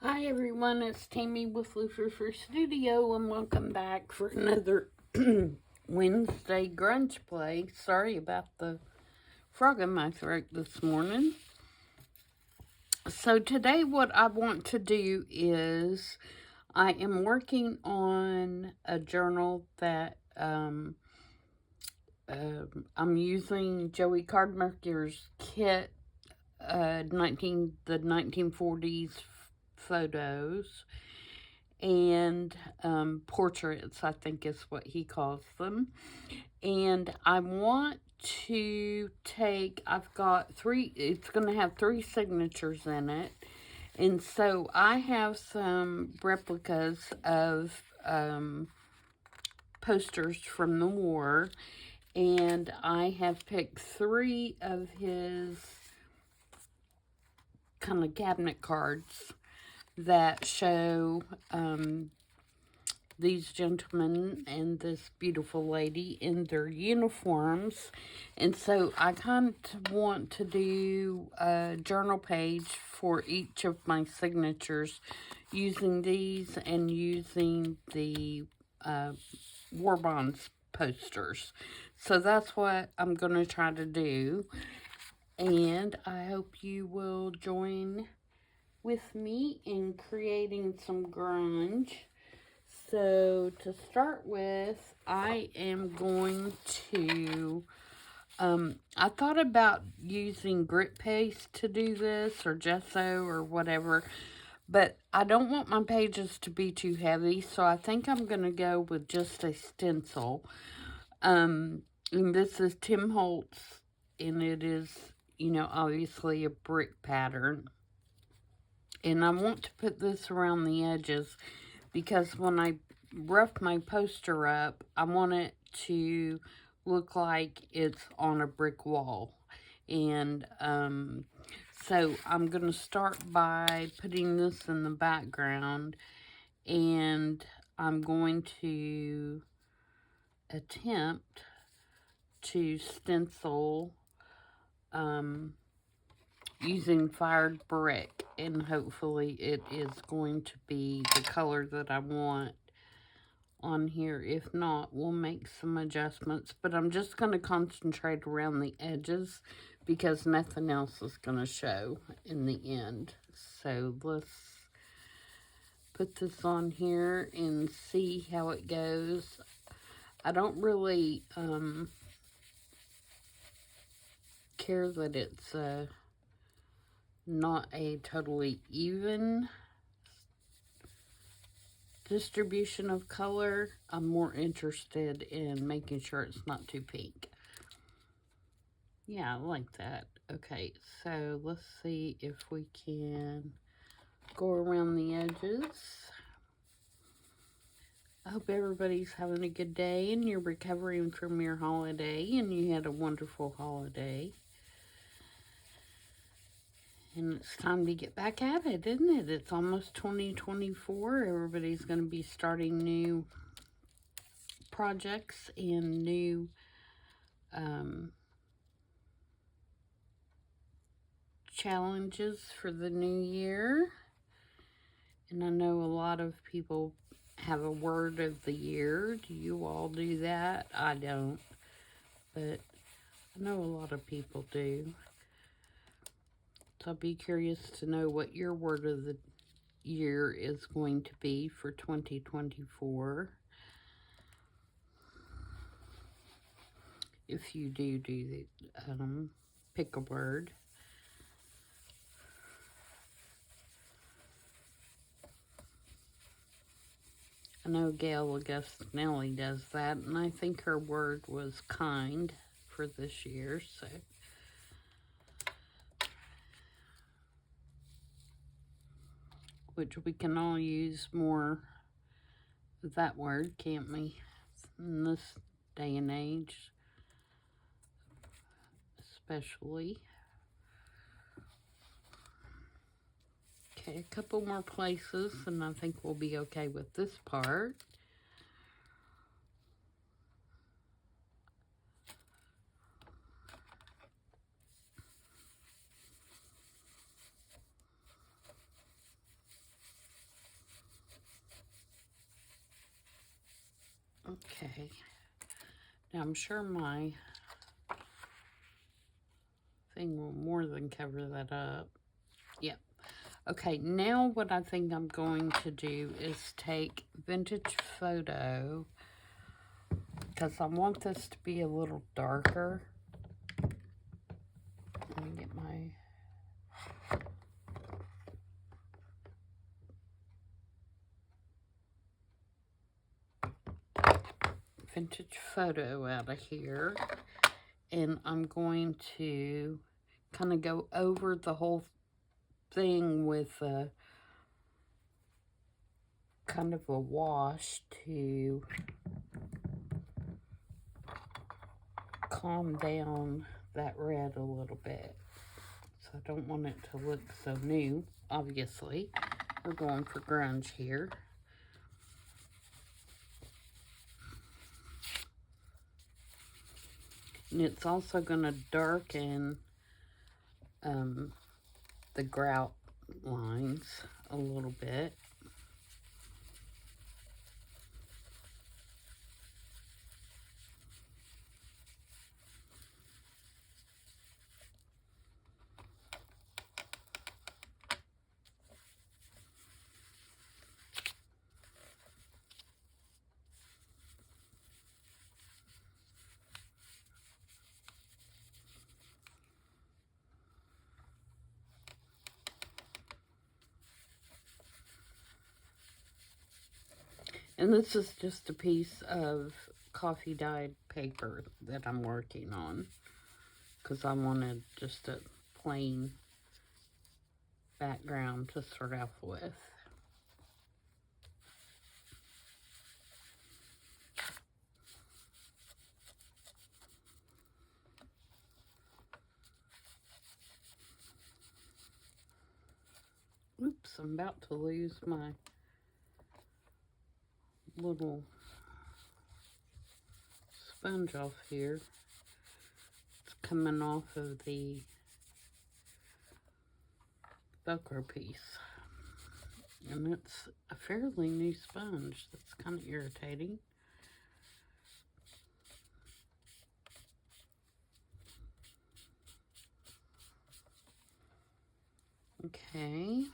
Hi everyone, it's Tammy with Frou-frou Studio, and welcome back for another Wednesday grunge play. Sorry about the frog in my throat this morning. So today what I want to do is I am working on a journal that I'm using Joey Cardmaker's kit, the 1940s photos and portraits, I think is what he calls them. And I want to take, I've got three, it's going to have 3 signatures in it. And so I have some replicas of posters from the war. And I have picked 3 of his kind of cabinet cards that show these gentlemen and this beautiful lady in their uniforms. And so I kind of want to do a journal page for each of my signatures using these and using the war bonds posters. So that's what I'm going to try to do. And I hope you will join with me in creating some grunge. So to start with, I am going to, I thought about using grit paste to do this, or gesso, or whatever, but I don't want my pages to be too heavy, so I think I'm going to go with just a stencil. And this is Tim Holtz, and it is, obviously a brick pattern. And I want to put this around the edges because when I rough my poster up, I want it to look like it's on a brick wall. And so I'm going to start by putting this in the background, and I'm going to attempt to stencil using fired brick, and hopefully it is going to be the color that I want on here. If not, we'll make some adjustments, but I'm just going to concentrate around the edges because nothing else is going to show in the end. So let's put this on here and see how it goes. I don't really care that it's not a totally even distribution of color. I'm more interested in making sure it's not too pink. Yeah, I like that. Okay, so let's see if we can go around the edges. I hope everybody's having a good day and you're recovering from your holiday and you had a wonderful holiday. And it's time to get back at it, isn't it? It's almost 2024. Everybody's going to be starting new projects and new challenges for the new year. And I know a lot of people have a word of the year. Do you all do that? I don't. But I know a lot of people do. So I'll be curious to know what your word of the year is going to be for 2024. If you do the, pick a word. I know Gail Augustinelli does that, and I think her word was kind for this year, so. Which we can all use more of that word, can't we? In this day and age, especially. Okay, a couple more places, and I think we'll be okay with this part. Okay. Now, I'm sure my thing will more than cover that up. Yep. Okay, now what I think I'm going to do is take Vintage Photo, because I want this to be a little darker. Let me get my... Vintage Photo out of here, and I'm going to kind of go over the whole thing with a kind of a wash to calm down that red a little bit. So I don't want it to look so new, obviously. We're going for grunge here. And it's also going to darken the grout lines a little bit. And this is just a piece of coffee dyed paper that I'm working on, because I wanted just a plain background to start off with. Oops, I'm about to lose my little sponge off here. It's coming off of the Velcro piece. And it's a fairly new sponge. That's kind of irritating. Okay.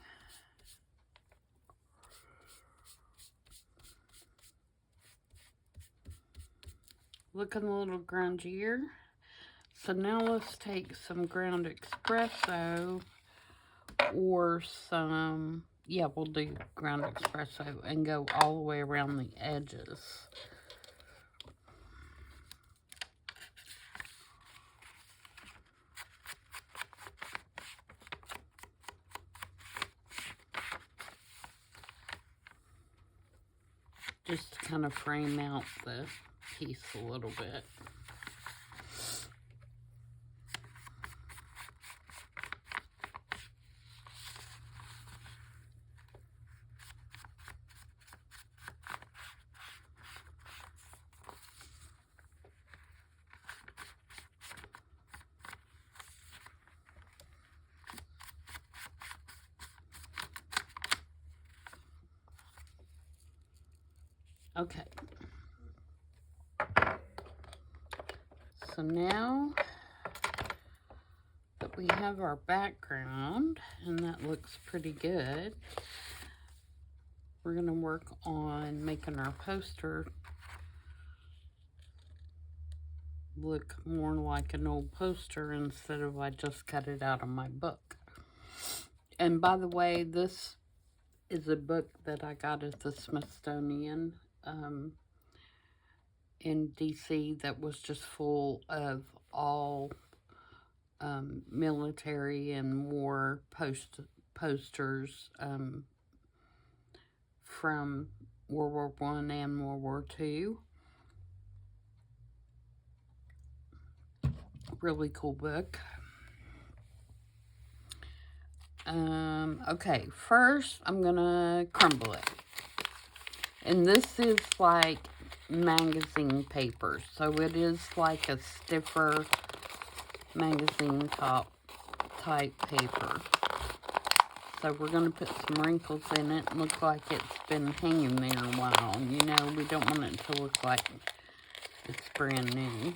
Looking a little grungier. So now let's take some ground espresso or some, yeah, we'll do ground espresso and go all the way around the edges. Just to kind of frame out the piece a little bit. Okay. So now that we have our background, and that looks pretty good, we're going to work on making our poster look more like an old poster instead of I just cut it out of my book. And by the way, this is a book that I got at the Smithsonian in DC that was just full of all military and war posters from World War I and World War II. Really cool book. Okay, first I'm gonna crumble it. And this is like magazine paper, so it is like a stiffer magazine top type paper. So we're going to put some wrinkles in it and look like it's been hanging there a while. You know, we don't want it to look like it's brand new.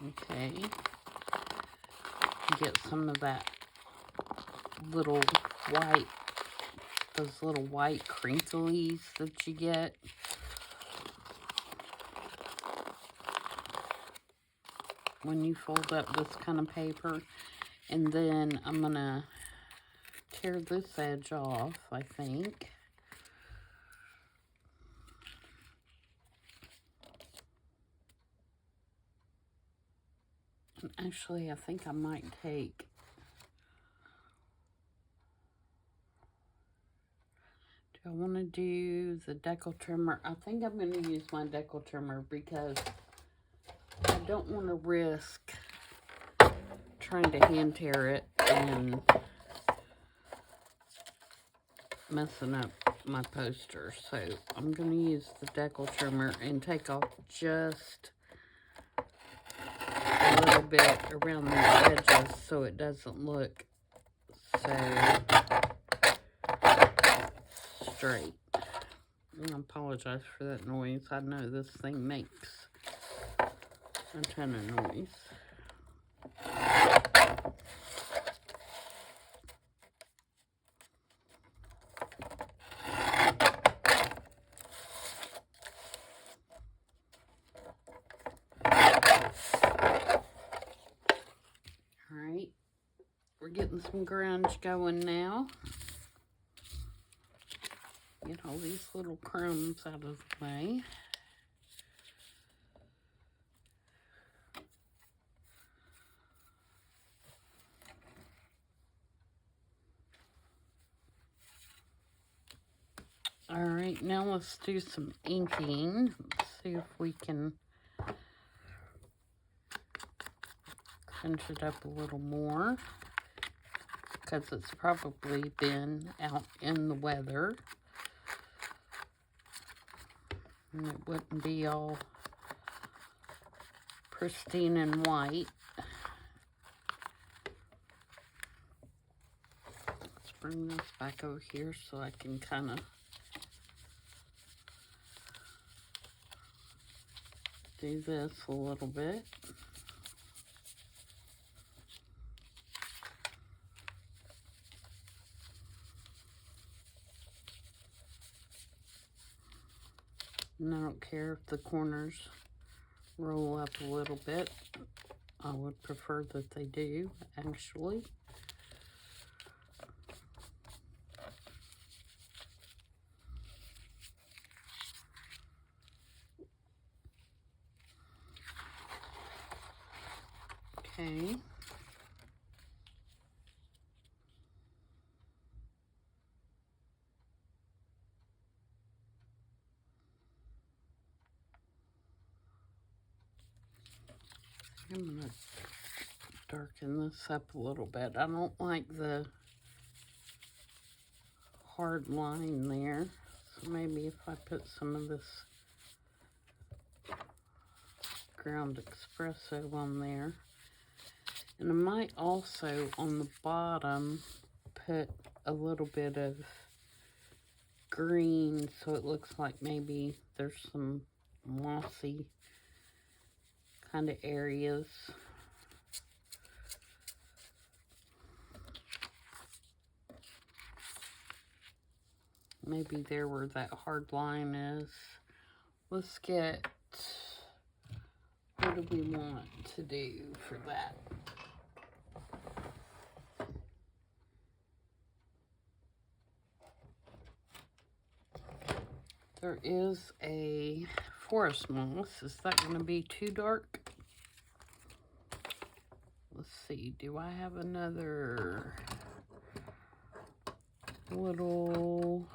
Okay. Get some of that little white, those little white crinklies that you get. When you fold up this kind of paper. And then I'm going to tear this edge off, I think. And actually, I think I might take... Do I want to do the decal trimmer? I think I'm going to use my decal trimmer because I don't want to risk trying to hand tear it and messing up my poster. So I'm going to use the decal trimmer and take off just a little bit around the edges so it doesn't look so straight. I apologize for that noise. I know this thing makes a ton of noise. Alright, we're getting some grunge going now. Get all these little crumbs out of the way. Alright, now let's do some inking. Let's see if we can crunch it up a little more, because it's probably been out in the weather. And it wouldn't be all pristine and white. Let's bring this back over here so I can kind of do this a little bit. And I don't care if the corners roll up a little bit. I would prefer that they do, actually. Okay. I'm going to darken this up a little bit. I don't like the hard line there. So maybe if I put some of this ground espresso on there. And I might also, on the bottom, put a little bit of green so it looks like maybe there's some mossy kind of areas. Maybe there where that hard line is. Let's get, what do we want to do for that? There is a forest moss. Is that going to be too dark? Let's see. Do I have another little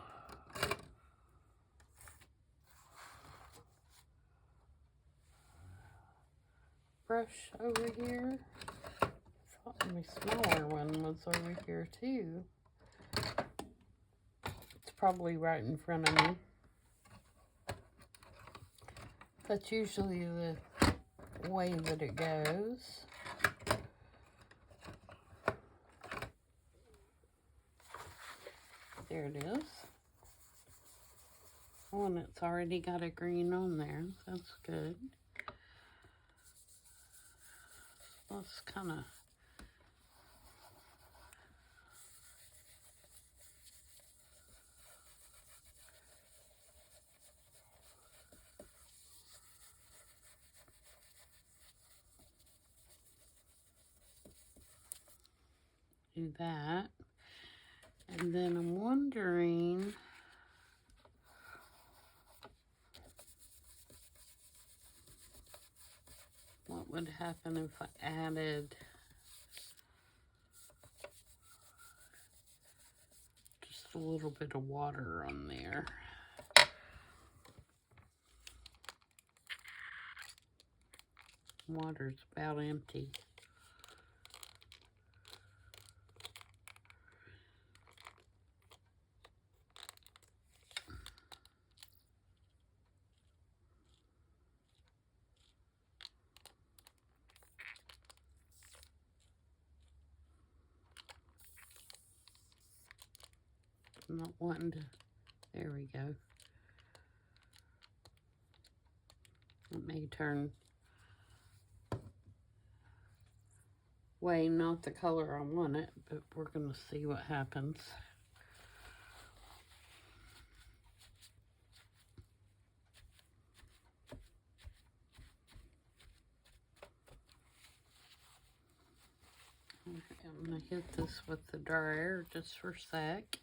brush over here? I thought my smaller one was over here too. It's probably right in front of me. That's usually the way that it goes. There it is. Oh, and it's already got a green on there. That's good. Let's kind of do that. And then I'm wondering what would happen if I added just a little bit of water on there. Water's about empty. I'm not wanting to, there we go. It may turn way not the color I want it, but we're going to see what happens. I'm going to hit this with the dryer just for a sec.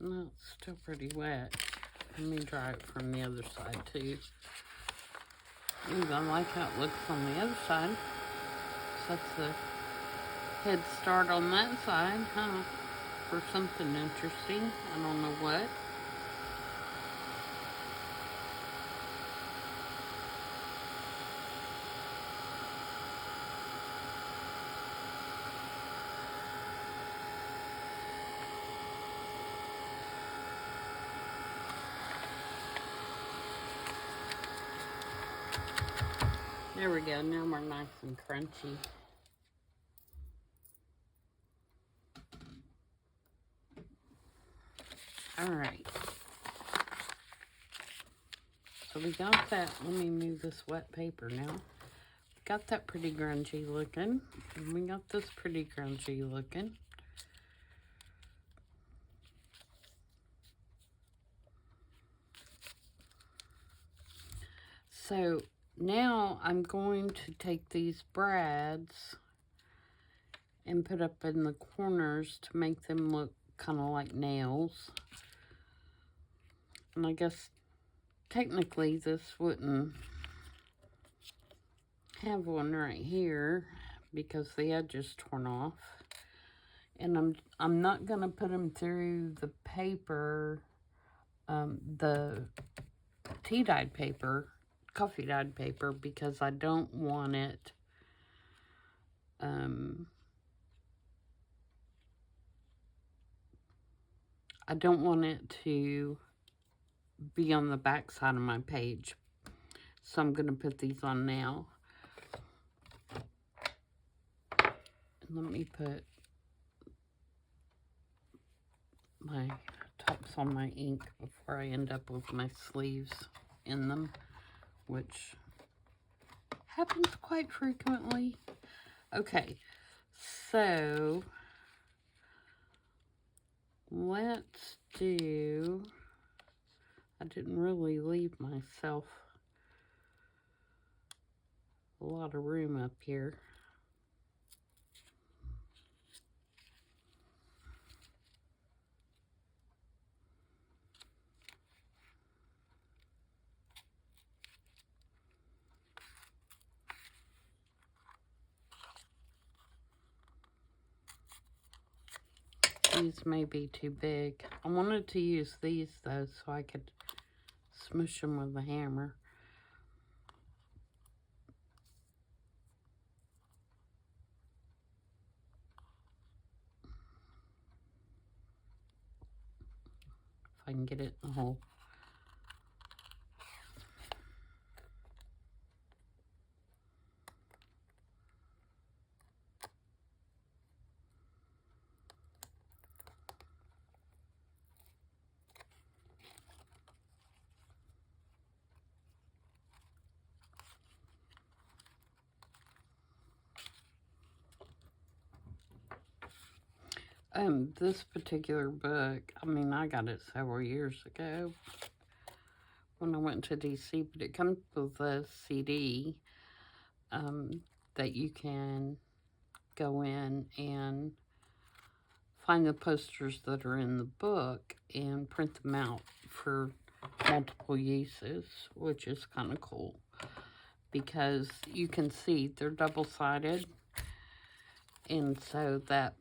No, it's still pretty wet. Let me dry it from the other side too. Ooh, I like how it looks on the other side. So that's a head start on that side, huh? For something interesting. I don't know what. There we go. Now we're nice and crunchy. All right. So we got that. Let me move this wet paper now. Got that pretty grungy looking. And we got this pretty grungy looking. So now I'm going to take these brads and put up in the corners to make them look kind of like nails. And I guess technically this wouldn't have one right here because the edge is torn off. And I'm not gonna put them through the paper, the tea dyed paper, coffee dyed paper, because I don't want it I don't want it to be on the back side of my page. So I'm going to put these on now. And let me put my tops on my ink before I end up with my sleeves in them, which happens quite frequently. Okay, so let's do, I didn't really leave myself a lot of room up here. these may be too big. I wanted to use these, though, so I could smush them with a hammer. If I can get it in the hole. This particular book, I mean, I got it several years ago when I went to DC, but it comes with a CD that you can go in and find the posters that are in the book and print them out for multiple uses, which is kind of cool because you can see they're double-sided, and so that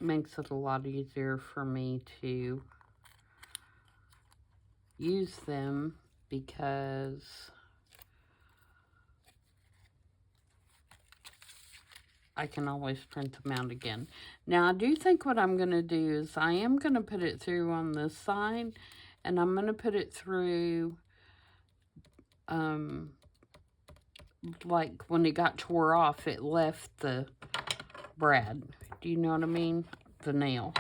makes it a lot easier for me to use them because I can always print them out again. Now, I do think what I'm going to do is I am going to put it through on this side, and I'm going to put it through, like when it got tore off, it left the brad. Do you know what I mean? The nail.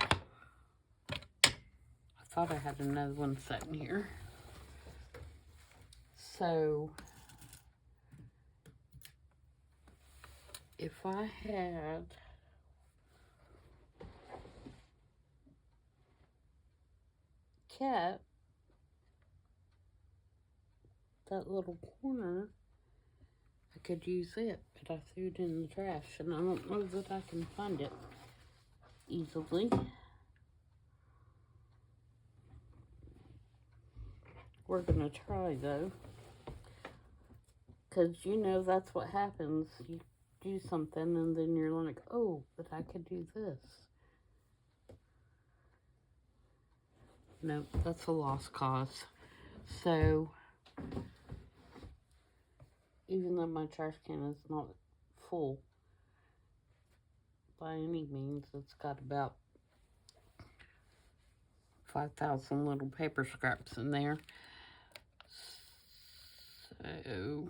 I thought I had another one sitting here. So, if I had kept that little corner, I could use it, but I threw it in the trash, and I don't know that I can find it easily. We're gonna try, though, because you know that's what happens. You do something, and then you're like, oh, but I could do this. Nope, that's a lost cause. So, even though my trash can is not full by any means, it's got about 5,000 little paper scraps in there. So,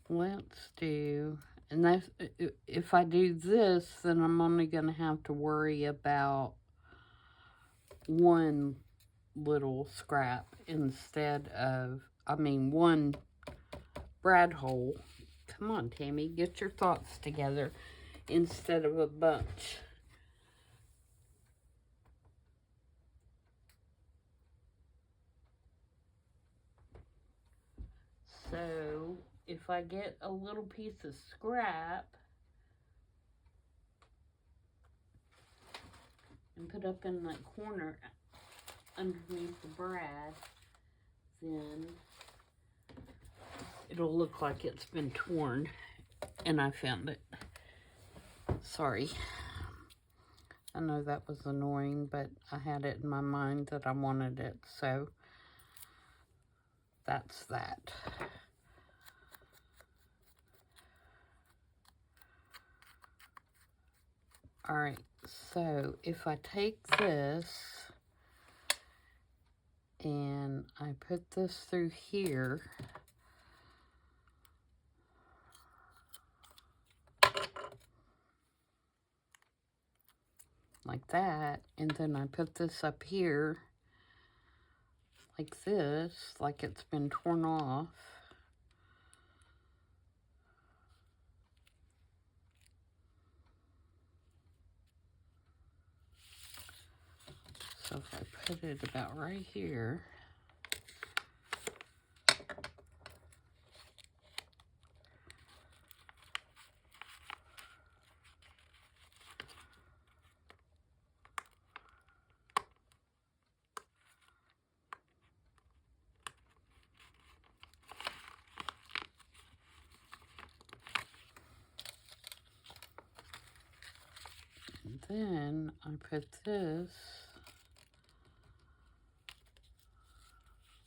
let's do, and that's, if I do this, then I'm only going to have to worry about one little scrap instead of, one brad hole. Come on, Tammy, get your thoughts together instead of a bunch. So, if I get a little piece of scrap and put up in that corner underneath the brad, then it'll look like it's been torn and I found it. Sorry. I know that was annoying, but I had it in my mind that I wanted it, so that's that. Alright, so if I take this and I put this through here, like that, and then I put this up here like this, like it's been torn off. So if I put it about right here, then I put this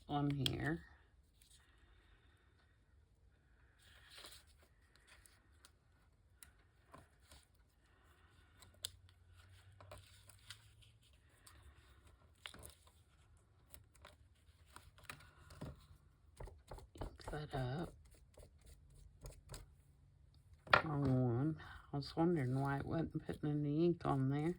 on here. That up. Wrong one. I was wondering why it wasn't putting any ink on there.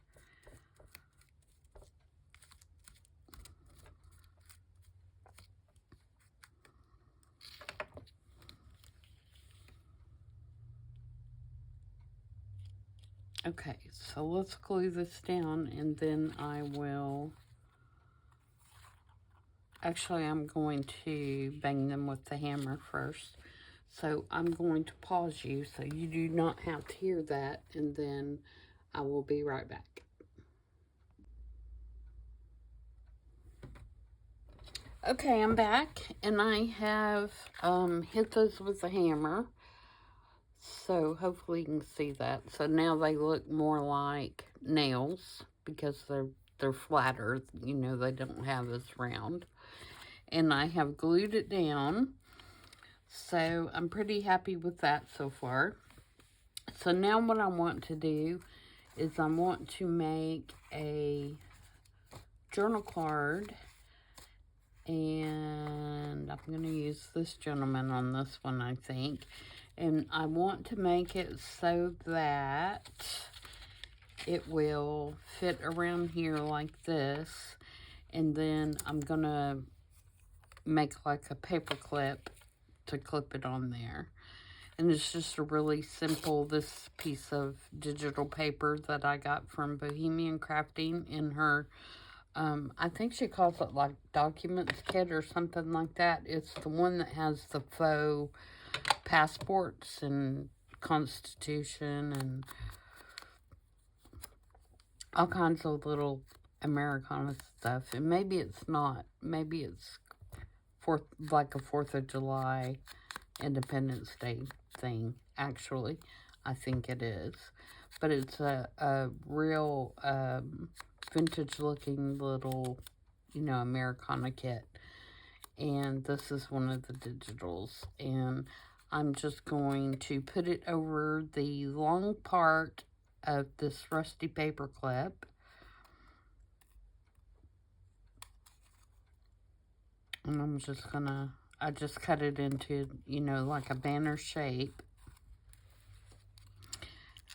Okay, so let's glue this down, and then I will... Actually, I'm going to bang them with the hammer first. So I'm going to pause you so you do not have to hear that, and then I will be right back. Okay, I'm back, and I have hit those with a hammer. So hopefully you can see that. So now they look more like nails because they're flatter. You know, they don't have this round. And I have glued it down. So I'm pretty happy with that so far. So now what I want to do is I want to make a journal card. And I'm going to use this gentleman on this one, I think. And I want to make it so that it will fit around here like this. And then I'm going to make like a paper clip to clip it on there. And it's just a really simple, this piece of digital paper that I got from Bohemian Crafting in her, I think she calls it like documents kit or something like that. It's the one that has the faux passports and Constitution and all kinds of little Americana stuff. And maybe it's not. Maybe it's like a 4th of July Independence Day thing. Actually, I think it is. But it's a real vintage looking little, you know, Americana kit. And this is one of the digitals. And I'm just going to put it over the long part of this rusty paper clip. And I'm just gonna, I just cut it into, you know, like a banner shape.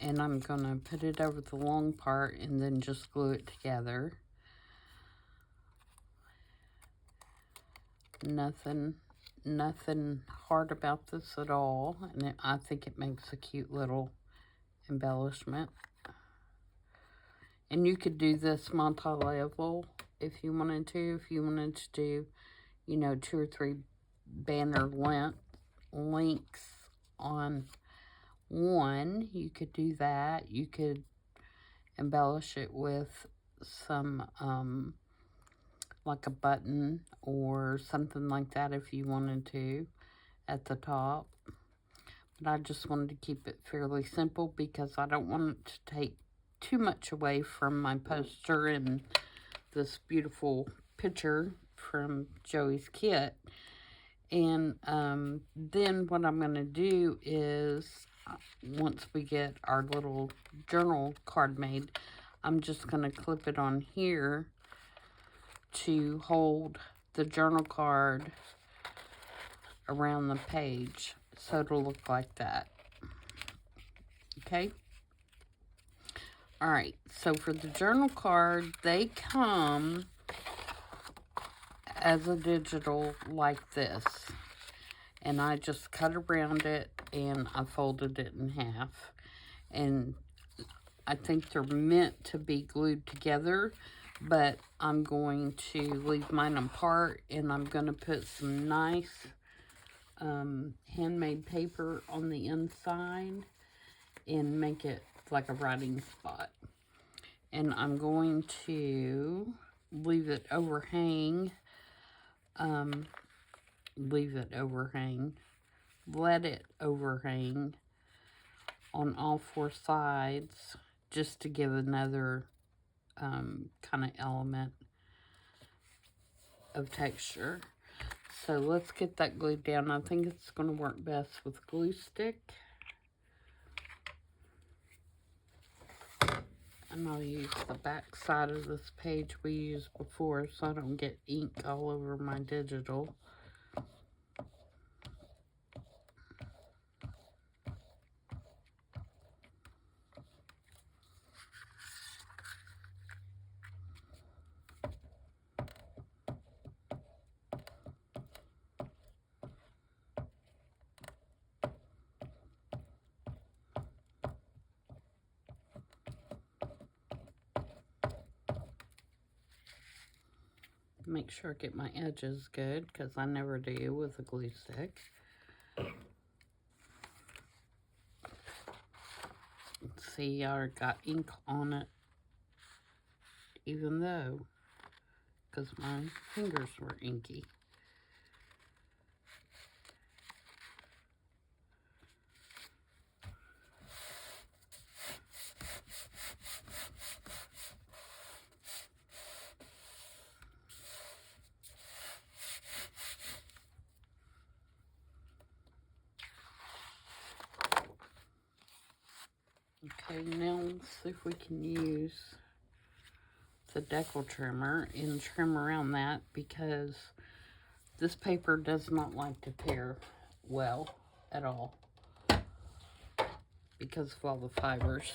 And I'm gonna put it over the long part and then just glue it together. Nothing hard about this at all, and I think it makes a cute little embellishment. And you could do this multi-level if you wanted to. If you wanted to do, you know, 2 or 3 banner links on one, you could do that. You could embellish it with some like a button or something like that if you wanted to at the top. But I just wanted to keep it fairly simple because I don't want it to take too much away from my poster and this beautiful picture from Joey's kit. And then what I'm going to do is, once we get our little journal card made, I'm just going to clip it on here to hold the journal card around the page, so it'll look like that. Okay? Alright, so for the journal card, they come as a digital like this. And I just cut around it and I folded it in half. And I think they're meant to be glued together, but I'm going to leave mine apart, and I'm going to put some nice handmade paper on the inside and make it like a writing spot. And I'm going to leave it overhang, let it overhang on all 4 sides just to give another kind of element of texture. So let's get that glued down. I think it's going to work best with glue stick. And I'll use the back side of this page we used before so I don't get ink all over my digital. Make sure I get my edges good, because I never do with a glue stick. See, I got ink on it, even though, because my fingers were inky. Okay, now let's see if we can use the decal trimmer and trim around that, because this paper does not like to tear well at all because of all the fibers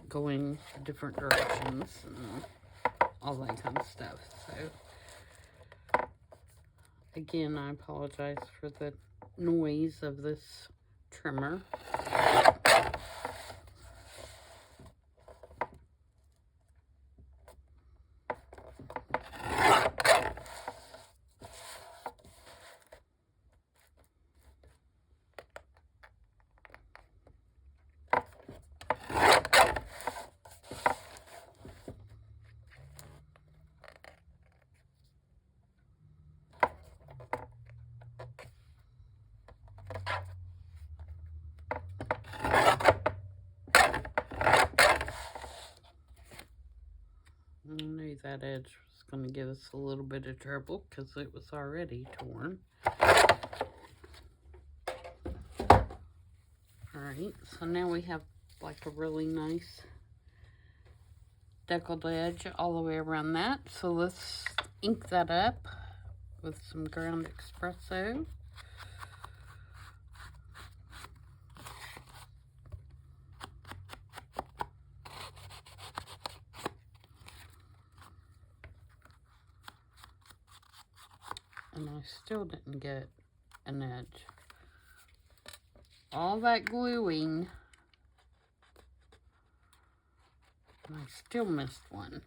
going different directions and all that kind of stuff. So again, I apologize for the noise of this trimmer. I knew that edge was going to give us a little bit of trouble because it was already torn. Alright, so now we have like a really nice deckled edge all the way around that. So let's ink that up with some ground espresso. And I still didn't get an edge. All that gluing, and I still missed one.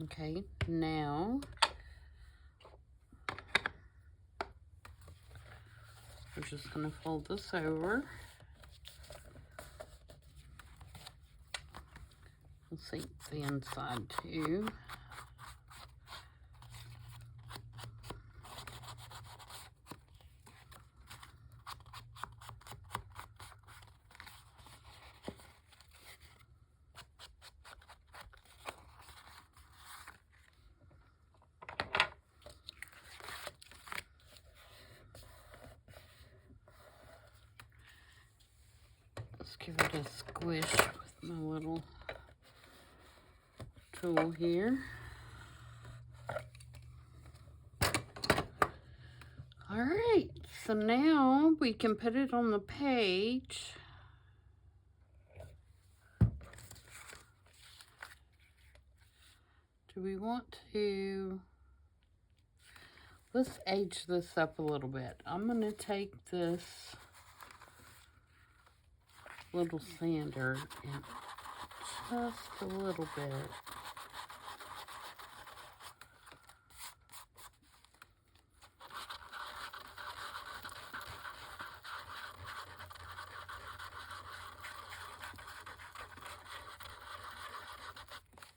Okay, now we're just going to fold this over. Let's see the inside too. Let's give it a squish with my little tool here. Alright, so now we can put it on the page. Do we want to... Let's age this up a little bit. I'm going to take this little sander and just a little bit.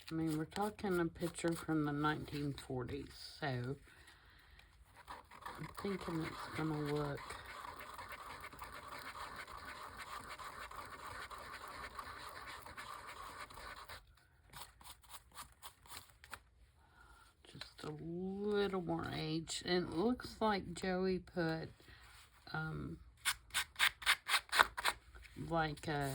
I mean, we're talking a picture from the 1940s, so I'm thinking it's gonna look just a little more aged. And it looks like Joey put like a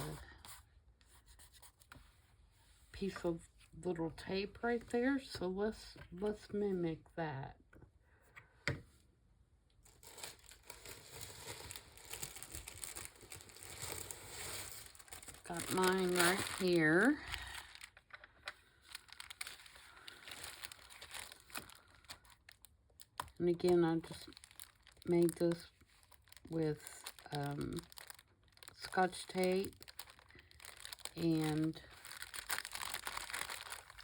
piece of little tape right there, so let's mimic that. Got mine right here. And again, I just made this with Scotch tape and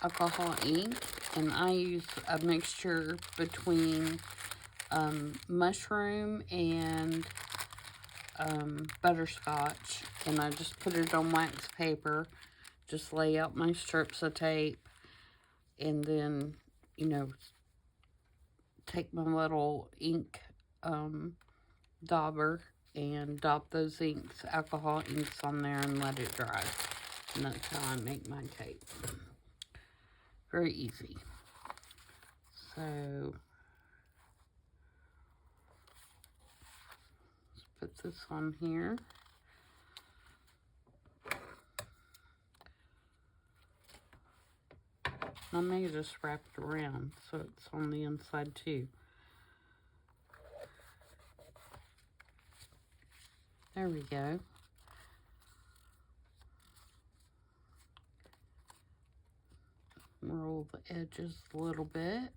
alcohol ink, and I use a mixture between mushroom and butterscotch, and I just put it on wax paper, just lay out my strips of tape, and then, you know, take my little ink dauber and daub those inks, alcohol inks on there, and let it dry. And that's how I make my tape. Very easy. So let's put this on here. I may just wrap it around so it's on the inside too. There we go. Roll the edges a little bit.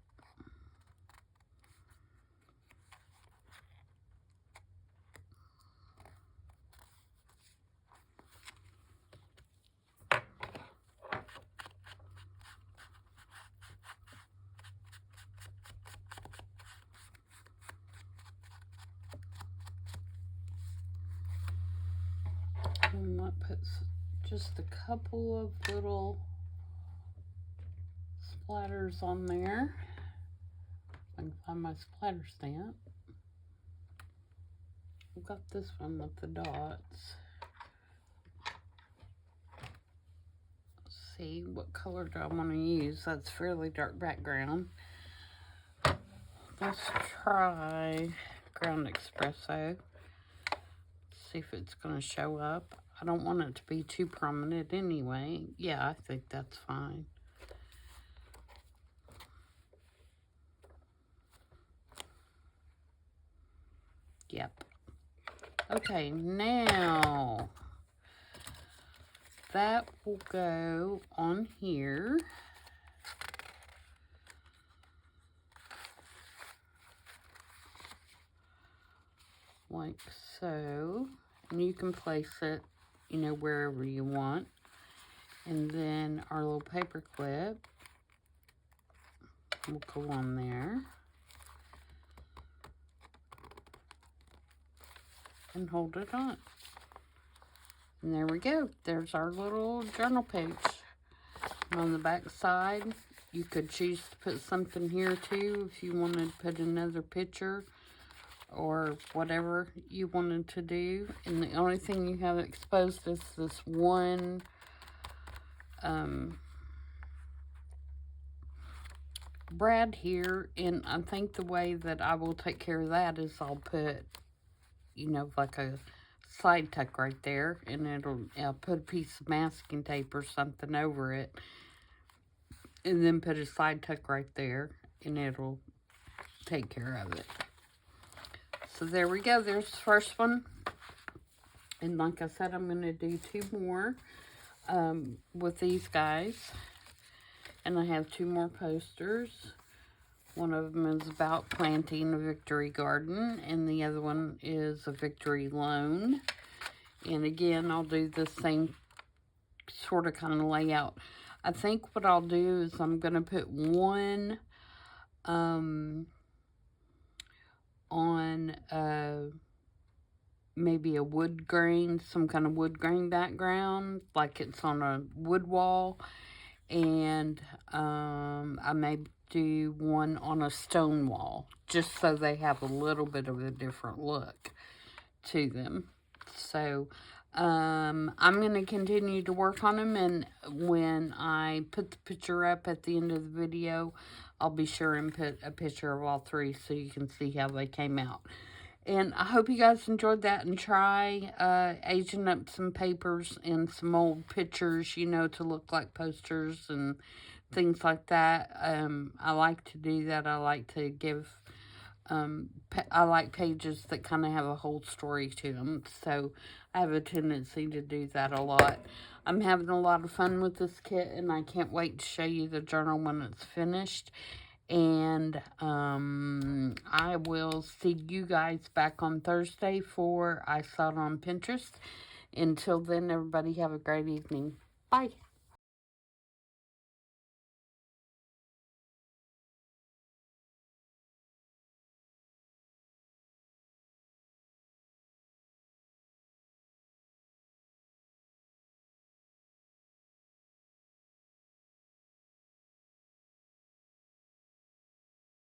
And that puts just a couple of little splatters on there. I can find my splatter stamp. I've got this one with the dots. Let's see, what color do I want to use? That's fairly dark background. Let's try ground espresso. See if it's going to show up. I don't want it to be too prominent anyway. Yeah, I think that's fine. Yep. Okay, now that will go on here. Like so. And you can place it, you know, wherever you want. And then our little paper clip will go on there. And hold it on. And there we go. There's our little journal page. And on the back side, you could choose to put something here too if you wanted to put another picture or whatever you wanted to do. And the only thing you have exposed is this one brad here. And I think the way that I will take care of that is I'll put, you know, like a side tuck right there, and I'll put a piece of masking tape or something over it, and then put a side tuck right there, and it'll take care of it. So there we go. There's the first one. And like I said, I'm going to do 2 more with these guys. And I have 2 more posters. One of them is about planting a victory garden, and the other one is a victory loan. And again, I'll do the same sort of kind of layout. I think what I'll do is I'm going to put one on maybe a wood grain, some kind of wood grain background, like it's on a wood wall. and I may do one on a stone wall, just so they have a little bit of a different look to them. So I'm going to continue to work on them, and when I put the picture up at the end of the video, I'll be sure and put a picture of all three so you can see how they came out. And I hope you guys enjoyed that, and try aging up some papers and some old pictures, you know, to look like posters and things like that. I like to do that. I like to give, I like pages that kind of have a whole story to them. So I have a tendency to do that a lot. I'm having a lot of fun with this kit, and I can't wait to show you the journal when it's finished. And I will see you guys back on Thursday for I Saw It on Pinterest. Until then, everybody have a great evening. Bye.